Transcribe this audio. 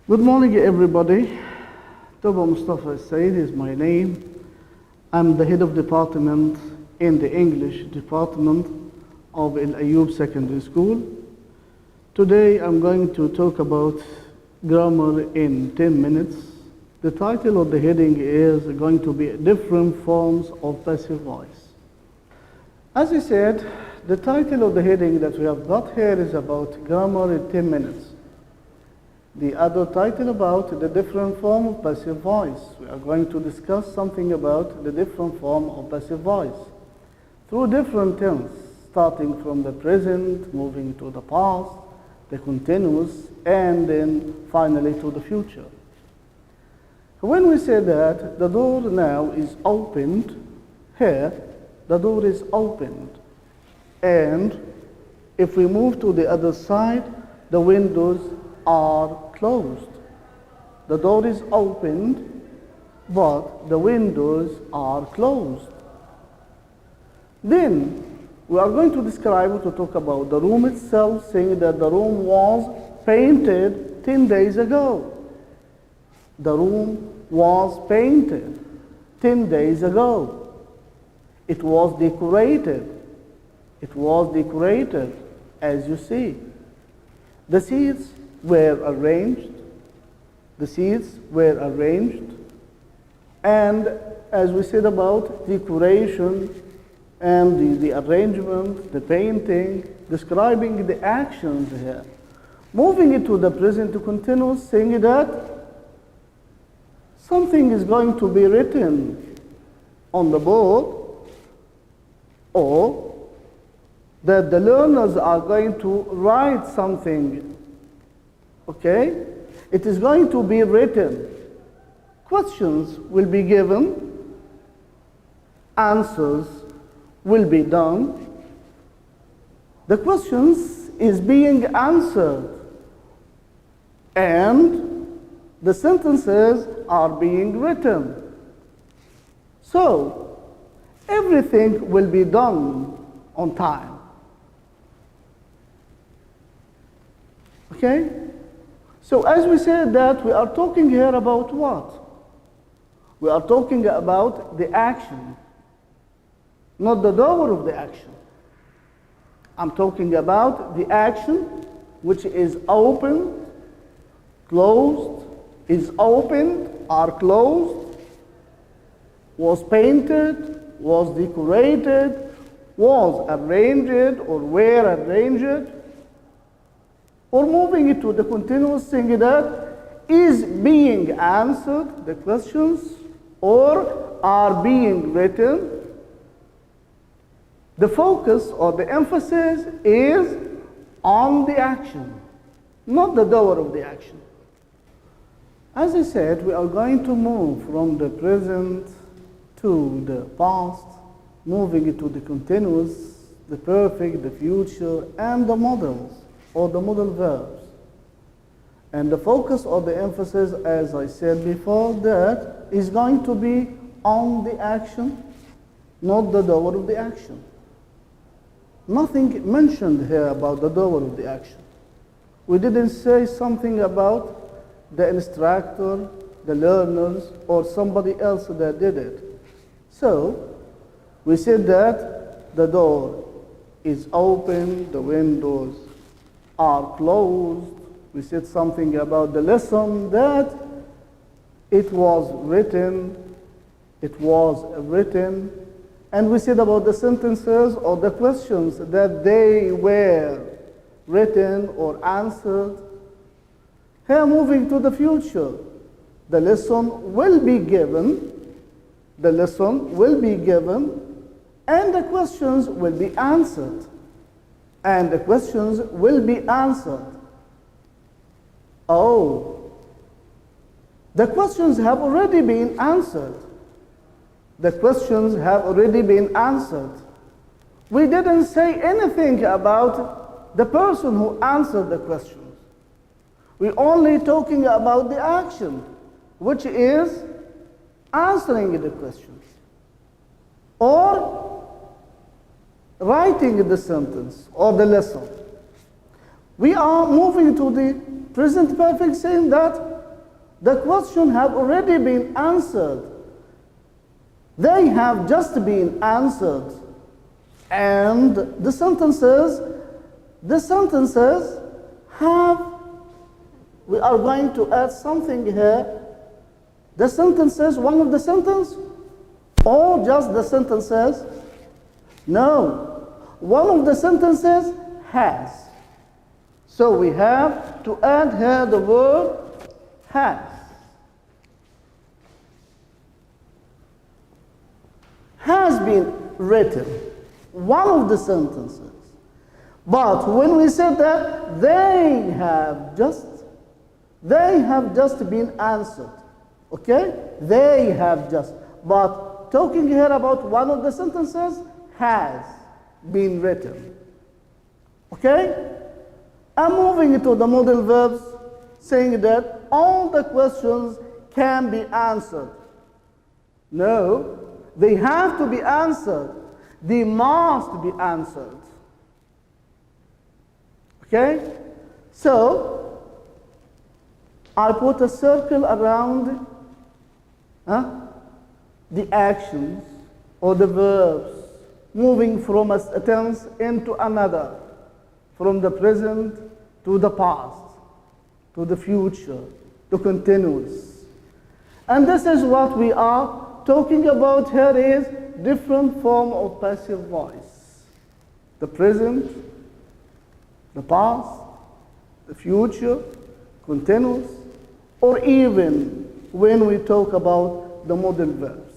Good morning, everybody. Tobe Mustapha is my name. I'm the head of department in the English department of Al-Ayyub Secondary School. Today I'm going to talk about grammar in 10 minutes. The title of the heading is going to be different forms of passive voice. As I said, the title of the heading that we have got here is about grammar in 10 minutes. The other title about the different form of passive voice. We are going to discuss something about the different form of passive voice through different tense, starting from the present, moving to the past, the continuous, and then finally to the future. When we say that the door now is opened, here the door is opened, and if we move to the other side, the windows are closed. The door is opened, but the windows are closed. Then we are going to describe, to talk about the room itself, saying that the room was painted 10 days ago. The room was painted 10 days ago. It was decorated. It was decorated, as you see. The seats were arranged. The seats were arranged. And as we said about decoration and the arrangement, the painting, describing the actions here. Moving it to the present continuous, saying that something is going to be written on the board, or that the learners are going to write something. Okay? It is going to be written. Questions will be given. Answers will be done. The questions is being answered. And the sentences are being written. So, everything will be done on time. Okay? So as we said that, we are talking here about what? We are talking about the action, not the doer of the action. I'm talking about the action which is opened, closed, is opened, are closed, was painted, was decorated, was arranged or were arranged, or moving it to the continuous thing that is being answered, the questions, or are being written. The focus or the emphasis is on the action, not the doer of the action. As I said, we are going to move from the present to the past, moving it to the continuous, the perfect, the future, and the models, or the modal verbs. And the focus or the emphasis, as I said before, that is going to be on the action, not the doer of the action. Nothing mentioned here about the doer of the action. We didn't say something about the instructor, the learners, or somebody else that did it. So, we said that the door is open, the windows are closed. We said something about the lesson, that it was written, and we said about the sentences or the questions that they were written or answered. Here, moving to the future, the lesson will be given, and the questions will be answered. Oh, the questions have already been answered. We didn't say anything about the person who answered the questions. We're only talking about the action, which is answering the questions or writing the sentence or the lesson. We are moving to the present perfect, saying that the question have already been answered. They have just been answered. And the sentences have, we are going to add something here. The sentences, one of the sentences, or just the sentences? No. One of the sentences has. So we have to add here the word has. Has been written. One of the sentences. But when we said that they have just been answered. Okay? They have just. But talking here about one of the sentences has been written. Okay? I'm moving to the modal verbs, saying that all the questions can be answered. No, they have to be answered. They must be answered. Okay? So, I put a circle around the actions or the verbs moving from a tense into another, from the present to the past, to the future, to continuous. And this is what we are talking about here, is different form of passive voice. The present, the past, the future, continuous, or even when we talk about the modal verbs.